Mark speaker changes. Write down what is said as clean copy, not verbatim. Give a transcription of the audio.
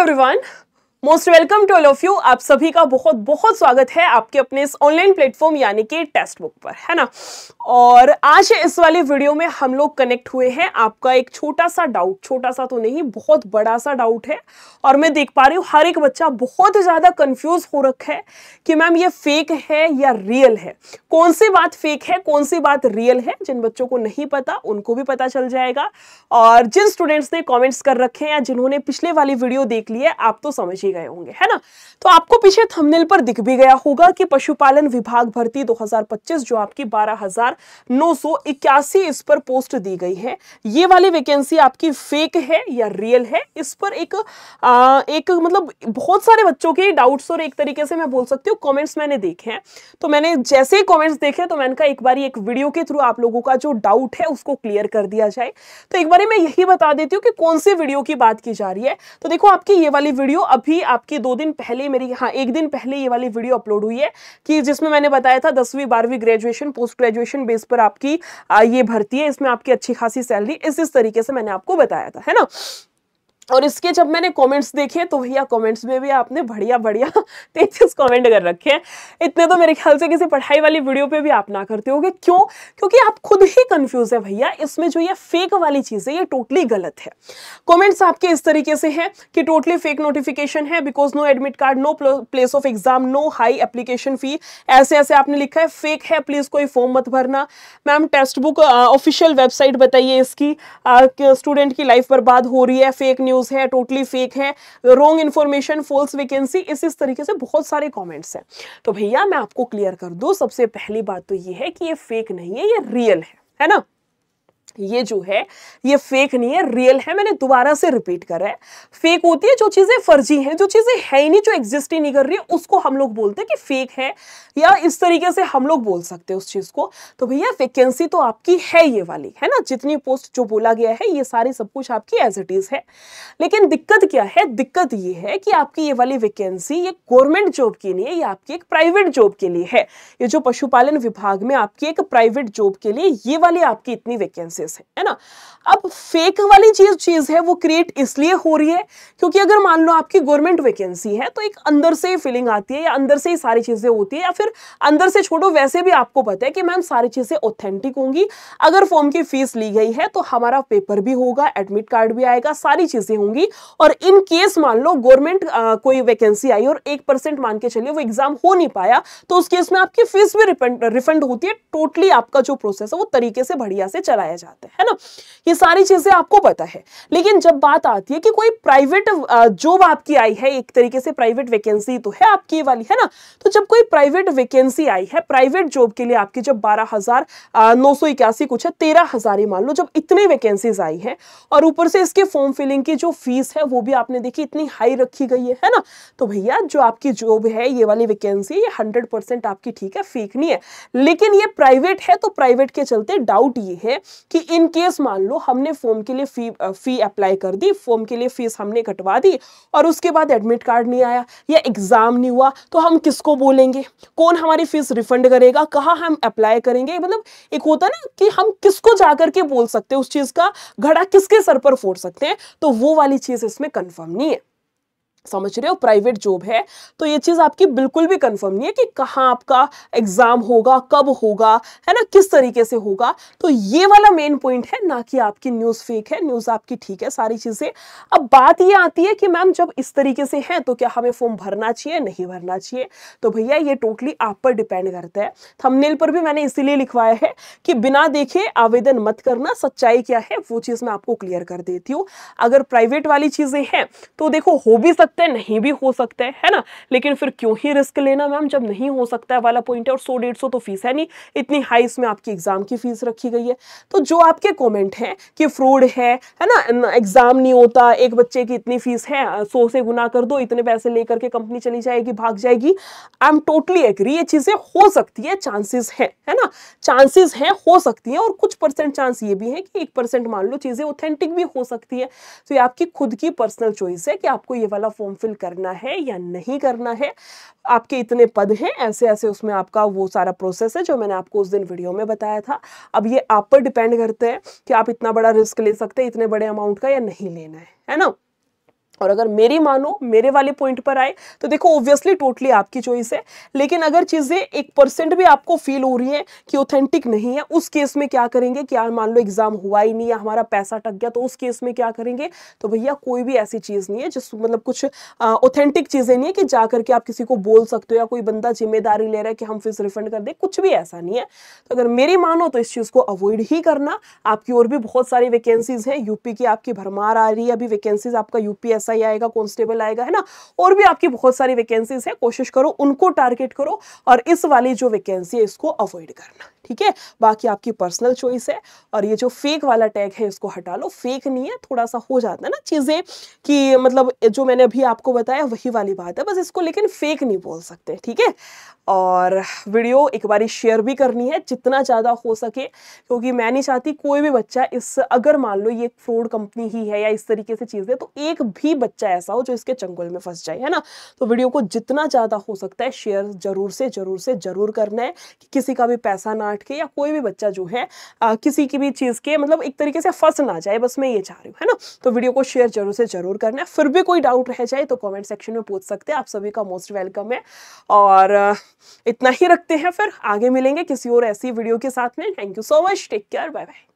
Speaker 1: Everyone, most welcome to all of you. आप सभी का बहुत बहुत स्वागत है आपके अपने इस ऑनलाइन प्लेटफॉर्म यानी कि टेक्स्ट बुक पर, है ना। और आज इस वाली वीडियो में हम लोग कनेक्ट हुए हैं। आपका एक छोटा सा डाउट, छोटा सा तो नहीं बहुत बड़ा सा डाउट है, और मैं देख पा रही हूँ हर एक बच्चा बहुत ज्यादा कंफ्यूज हो रखा है कि मैम ये फेक है या रियल है, कौन सी बात फेक है कौन सी बात रियल है। जिन बच्चों को नहीं पता उनको भी पता चल जाएगा, और जिन स्टूडेंट्स ने कमेंट्स कर रखे हैं या जिन्होंने पिछले वाली वीडियो देख ली है आप तो समझ ही गए होंगे, है ना। तो आपको पीछे थंबनेल पर दिख भी गया होगा कि पशुपालन विभाग भर्ती 2025 जो आपकी 12,981 इस पर पोस्ट दी गई है, ये वाली वैकेंसी आपकी फेक है या रियल है। इस पर एक मतलब बहुत सारे बच्चों के डाउट्स और एक तरीके से मैं बोल सकती हूँ कमेंट्स मैंने देखे हैं। तो मैंने जैसे ही कमेंट्स देखे तो मैंने कहा एक बार एक वीडियो के थ्रू आप लोगों का जो डाउट है उसको क्लियर कर दिया जाए। तो एक बार मैं यही बता देती हूँ कि कौन सी वीडियो की बात की जा रही है। तो देखो आपकी ये वाली वीडियो अभी आपकी 2 दिन पहले एक दिन पहले ये वाली वीडियो अपलोड हुई है कि जिसमें मैंने बताया था 10वीं 12वीं ग्रेजुएशन पोस्ट ग्रेजुएशन बेस पर आपकी ये भर्ती है, इसमें आपकी अच्छी खासी सैलरी इस तरीके से मैंने आपको बताया था, है ना। और इसके जब मैंने कमेंट्स देखे तो भैया कमेंट्स में भी आपने बढ़िया 33 कमेंट कर रखे हैं। इतने तो मेरे ख्याल से किसी पढ़ाई वाली वीडियो पे भी आप ना करते होगे। क्यों? क्योंकि आप खुद ही कंफ्यूज है भैया। इसमें जो ये फेक वाली चीज है ये टोटली गलत है। कमेंट्स आपके इस तरीके से हैं कि टोटली फेक नोटिफिकेशन है, because no admit card, no place of exam, no high application fee, ऐसे ऐसे आपने लिखा है। फेक है, प्लीज कोई फॉर्म मत भरना। Ma'am text book official website बताइए इसकी, स्टूडेंट की लाइफ बर्बाद हो रही है, फेक न्यूज है, टोटली फेक है, रॉन्ग इंफॉर्मेशन, फॉल्स वैकेंसी, इस तरीके से बहुत सारे कमेंट्स हैं। तो भैया मैं आपको क्लियर कर दूं, सबसे पहली बात तो ये है कि ये फेक नहीं है, ये रियल है ना। ये जो है ये फेक नहीं है, रियल है। मैंने दोबारा से रिपीट करा है। फेक होती है जो चीजें फर्जी हैं, जो चीजें है ही नहीं, जो एग्जिस्ट ही नहीं कर रही है, उसको हम लोग बोलते हैं कि फेक है, या इस तरीके से हम लोग बोल सकते हैं उस चीज को। तो भैया वैकेंसी तो आपकी है ये वाली, है ना। जितनी पोस्ट जो बोला गया है ये सारी सब कुछ आपकी एज इट इज है। लेकिन दिक्कत क्या है? दिक्कत ये है कि आपकी ये वाली वैकेंसी ये गवर्नमेंट जॉब की नहीं है, ये आपकी एक प्राइवेट जॉब के लिए है। ये जो पशुपालन विभाग में आपकी एक प्राइवेट जॉब के लिए ये वाली आपकी इतनी वैकेंसी है ना। अब फेक वाली चीज है वो क्रिएट इसलिए हो रही है क्योंकि अगर मान लो आपकी गवर्नमेंट वैकेंसी है तो एक अंदर से फीलिंग आती है, या अंदर से ही सारी चीजें होती है, या फिर अंदर से छोड़ो वैसे भी आपको पता है कि मैम सारी चीजें ऑथेंटिक होंगी। अगर फॉर्म की फीस ली गई है तो हमारा पेपर भी होगा, एडमिट कार्ड भी आएगा, सारी चीजें होंगी। और इन केस मान लो गवर्नमेंट कोई वैकेंसी आई और 1% मान के चलिए वो एग्जाम हो नहीं पाया, तो उस केस में आपकी फीस भी रिफंड होती है। टोटली आपका जो प्रोसेस है वो तरीके से बढ़िया से चलाया जाता है ना। ये सारी चीजें आपको पता है। लेकिन जब बात आती है कि कोई प्राइवेट जॉब आपकी आई है, एक तरीके से प्राइवेट वैकेंसी तो है आपकी वाली, है ना। तो जब कोई प्राइवेट वैकेंसी आई है प्राइवेट जॉब के लिए आपकी, जब 12,981 कुछ है, 13,000 ही मान लो, जब इतनी वैकेंसीज आई है और ऊपर से इसके फॉर्म फिलिंग की जो फीस है वो भी आपने देखी इतनी हाई रखी गई है ना। तो भैया जो आपकी जॉब है ये वाली वैकेंसी ये 100% आपकी ठीक है, फेक नहीं है। लेकिन ये प्राइवेट है तो प्राइवेट के चलते डाउट ये है कि इन केस मान लो हमने फॉर्म के लिए फी अप्लाई कर दी, फॉर्म के लिए फीस हमने कटवा दी और उसके बाद एडमिट कार्ड नहीं आया या एग्जाम नहीं हुआ, तो हम किसको बोलेंगे? कौन हमारी फीस रिफंड करेगा? कहाँ हम अप्लाई करेंगे? मतलब एक होता ना कि हम किसको जाकर के बोल सकते हैं, उस चीज का घड़ा किसके सर पर फोड़ सकते हैं। तो वो वाली चीज इसमें कंफर्म नहीं है। समझ रहे हो? प्राइवेट जॉब है तो ये चीज आपकी बिल्कुल भी कंफर्म नहीं है कि कहां आपका एग्जाम होगा, कब होगा, है ना, किस तरीके से होगा। तो ये वाला मेन पॉइंट है, ना कि आपकी न्यूज फेक है, न्यूज आपकी ठीक है सारी चीजें। अब बात ये आती है कि मैम जब इस तरीके से है तो क्या हमें फॉर्म भरना चाहिए, नहीं भरना चाहिए? तो भैया ये टोटली आप पर डिपेंड करता है। थंबनेल पर भी मैंने इसीलिए लिखवाया है कि बिना देखे आवेदन मत करना। सच्चाई क्या है वो चीज मैं आपको क्लियर कर देती हूँ। अगर प्राइवेट वाली चीजें हैं तो देखो हो भी नहीं भी हो सकता है ना। लेकिन फिर क्यों ही रिस्क लेना मैम, जब नहीं हो सकता है वाला पॉइंट है। और 100-150 तो फीस है नहीं, इतनी हाई इसमें आपकी एग्जाम की फीस रखी गई है। तो जो आपके कमेंट हैं कि फ्रॉड है ना, एग्जाम नहीं होता, एक बच्चे की इतनी फीस है, 100 से गुना कर दो, इतने पैसे लेकर के कंपनी चली जाएगी, भाग जाएगी। आई एम टोटली एग्री, ये चीजें हो सकती है, चांसेस है ना, चांसेस है, हो सकती है। और कुछ परसेंट चांस ये भी है कि 1% मान लो चीजें ऑथेंटिक भी हो सकती है। तो ये आपकी खुद की पर्सनल चॉइस है कि आपको ये वाला फॉर्म फिल करना है या नहीं करना है। आपके इतने पद हैं, ऐसे ऐसे उसमें आपका वो सारा प्रोसेस है जो मैंने आपको उस दिन वीडियो में बताया था। अब ये आप पर डिपेंड करता है कि आप इतना बड़ा रिस्क ले सकते हैं इतने बड़े अमाउंट का या नहीं लेना है ना। और अगर मेरी मानो, मेरे वाले पॉइंट पर आए तो देखो ऑब्वियसली टोटली आपकी चॉइस है, लेकिन अगर चीजें 1% भी आपको फील हो रही है कि ऑथेंटिक नहीं है, उस केस में क्या करेंगे, क्या मान लो एग्जाम हुआ ही नहीं या हमारा पैसा टक गया, तो उस केस में क्या करेंगे, तो भैया कोई भी ऐसी चीज नहीं है जिस मतलब कुछ ऑथेंटिक चीजें नहीं है कि जा करके आप किसी को बोल सकते हो या कोई बंदा जिम्मेदारी ले रहा है कि हम फीस रिफंड कर दे, कुछ भी ऐसा नहीं है। तो अगर मेरी मानो तो इस चीज को अवॉइड ही करना। आपकी और भी बहुत सारी वैकेंसीज हैं, यूपी की आपकी भरमार आ रही है अभी वैकेंसीज, आपका यूपीएसआई आएगा, कांस्टेबल आएगा, है ना, और भी आपकी बहुत सारी वैकेंसीज है, कोशिश करो उनको टारगेट करो और इस वाली जो वैकेंसी है इसको अवॉइड करना, ठीक है। बाकी आपकी पर्सनल चॉइस है। और ये जो फेक वाला टैग है इसको हटा लो, फेक नहीं है, थोड़ा सा हो जाता है ना चीजें कि मतलब जो मैंने अभी आपको बताया वही वाली बात है, बस इसको लेकिन फेक नहीं बोल सकते, ठीक है। और वीडियो एक बारी शेयर भी करनी है जितना ज़्यादा हो सके, क्योंकि मैं नहीं चाहती कोई भी बच्चा इस, अगर मान लो ये फ्रॉड कंपनी ही है या इस तरीके से चीज़ें, तो एक भी बच्चा ऐसा हो जो इसके चंगुल में फंस जाए, है ना। तो वीडियो को जितना ज़्यादा हो सकता है शेयर जरूर करना है कि किसी का भी पैसा ना अटके या कोई भी बच्चा जो है किसी की भी चीज़ के मतलब एक तरीके से फंस ना जाए, बस मैं ये चाह रही हूँ, है ना। तो वीडियो को शेयर जरूर करना है। फिर भी कोई डाउट रह जाए तो कॉमेंट सेक्शन में पूछ सकते हैं, आप सभी का मोस्ट वेलकम है। और इतना ही रखते हैं, फिर आगे मिलेंगे किसी और ऐसी वीडियो के साथ में। Thank you so much, take care, bye bye.